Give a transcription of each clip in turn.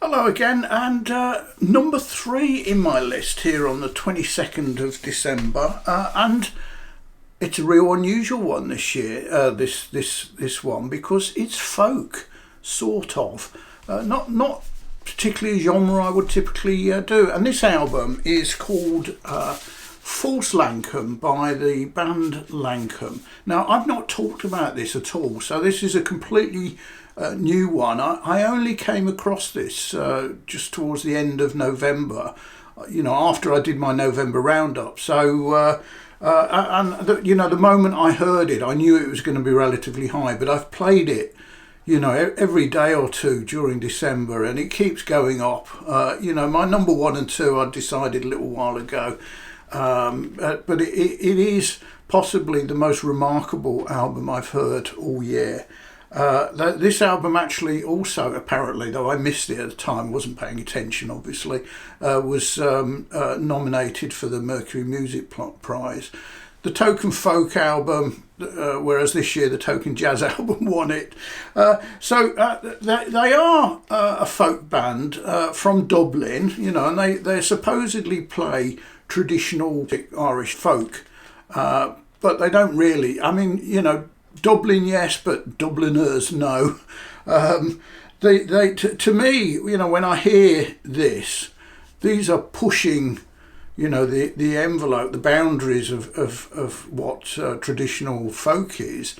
Hello again, and number 3 in my list here on the 22nd of December, and it's a real unusual one this year. This one, because it's folk, sort of, not particularly a genre I would typically do. And this album is called False Lankum by the band Lankum. Now, I've not talked about this at all, so this is a completely new one. I only came across this just towards the end of November, after I did my November roundup. So, the moment I heard it, I knew it was going to be relatively high, but I've played it, every day or two during December, and it keeps going up. My number 1 and 2, I decided a little while ago, but it is possibly the most remarkable album I've heard all year. This album actually also, apparently, though I missed it at the time, wasn't paying attention obviously, was nominated for the Mercury Music Prize. The Token Folk album, whereas this year the Token Jazz album won it. They are a folk band from Dublin, and they supposedly play traditional Irish folk, but they don't really. Dublin, yes, but Dubliners, no. To me, when I hear this, these are pushing, the envelope, the boundaries of what traditional folk is,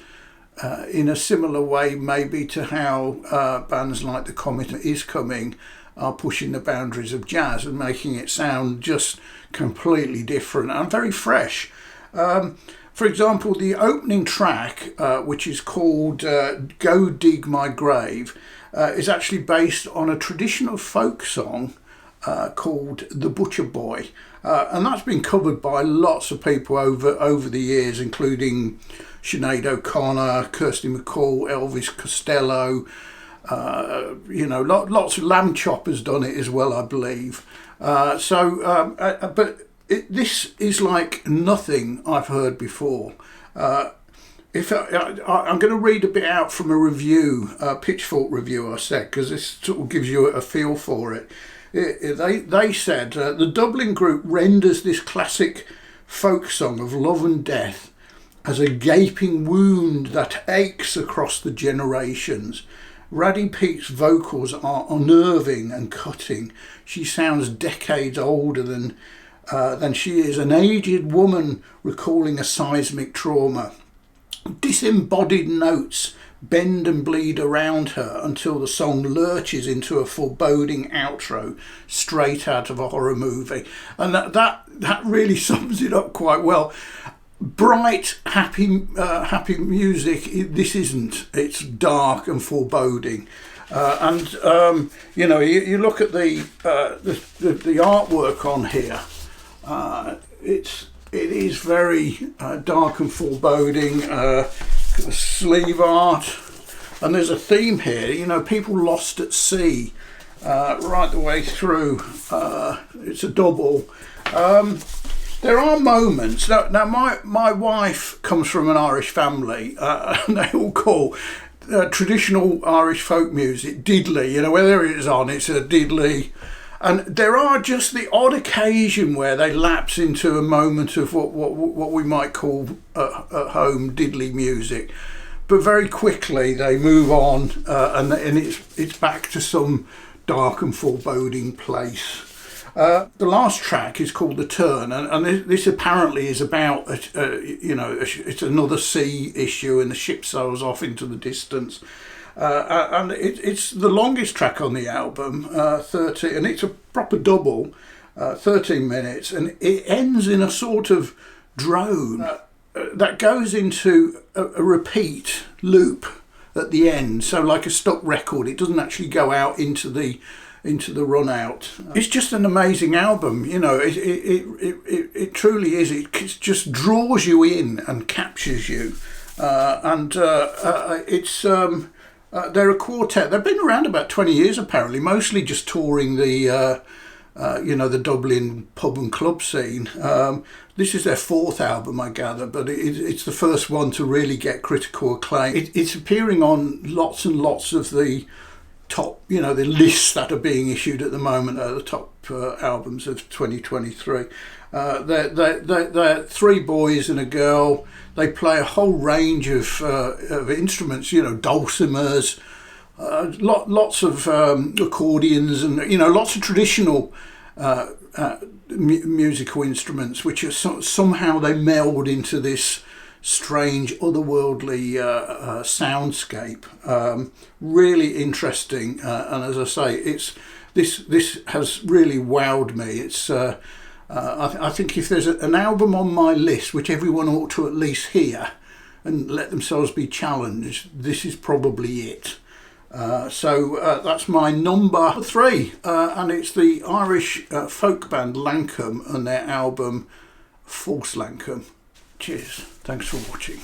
in a similar way maybe to how bands like The Comet Is Coming are pushing the boundaries of jazz and making it sound just completely different and very fresh. For example, the opening track, which is called Go Dig My Grave, is actually based on a traditional folk song called The Butcher Boy. And that's been covered by lots of people over the years, including Sinead O'Connor, Kirsty MacColl, Elvis Costello. Lots of Lamb Chopper's done it as well, I believe. This is like nothing I've heard before. I'm going to read a bit out from a review, a Pitchfork review I said, because this sort of gives you a feel for it. They said, the Dublin group renders this classic folk song of love and death as a gaping wound that aches across the generations. Raddy Peake's vocals are unnerving and cutting. She sounds decades older than she is, an aged woman recalling a seismic trauma. Disembodied notes bend and bleed around her until the song lurches into a foreboding outro straight out of a horror movie. And that really sums it up quite well. Bright, happy music. This isn't. It's dark and foreboding. You look at the artwork on here. It is very dark and foreboding. Sleeve art, and there's a theme here. People lost at sea, right the way through. It's a double. There are moments. Now my wife comes from an Irish family, and they all call traditional Irish folk music diddly. Whether it's on, it's a diddly. And there are just the odd occasion where they lapse into a moment of what we might call at home diddly music, but very quickly they move on, and it's back to some dark and foreboding place. The last track is called The Turn, and this apparently is about it's another sea issue, and the ship sails off into the distance. And it's the longest track on the album, 30, and it's a proper double, 13 minutes, and it ends in a sort of drone that goes into a repeat loop at the end. So like a stuck record, it doesn't actually go out into the run out. It's just an amazing album, it truly is. It just draws you in and captures you, it's. They're a quartet. They've been around about 20 years apparently, mostly just touring the Dublin pub and club scene. This is their 4th album, I gather, but it's the first one to really get critical acclaim. It's appearing on lots and lots of the top, you know, the lists that are being issued at the moment are the top albums of 2023. They're three boys and a girl. They play a whole range of instruments, you know, dulcimers, lots of accordions, and, you know, lots of traditional musical instruments, which are somehow they meld into this strange otherworldly soundscape. Really interesting, and as I say, this has really wowed me. It's I think if there's an album on my list which everyone ought to at least hear and let themselves be challenged, this is probably it. So that's my number 3, and it's the Irish folk band Lankum and their album False Lankum. Cheers. Thanks for watching.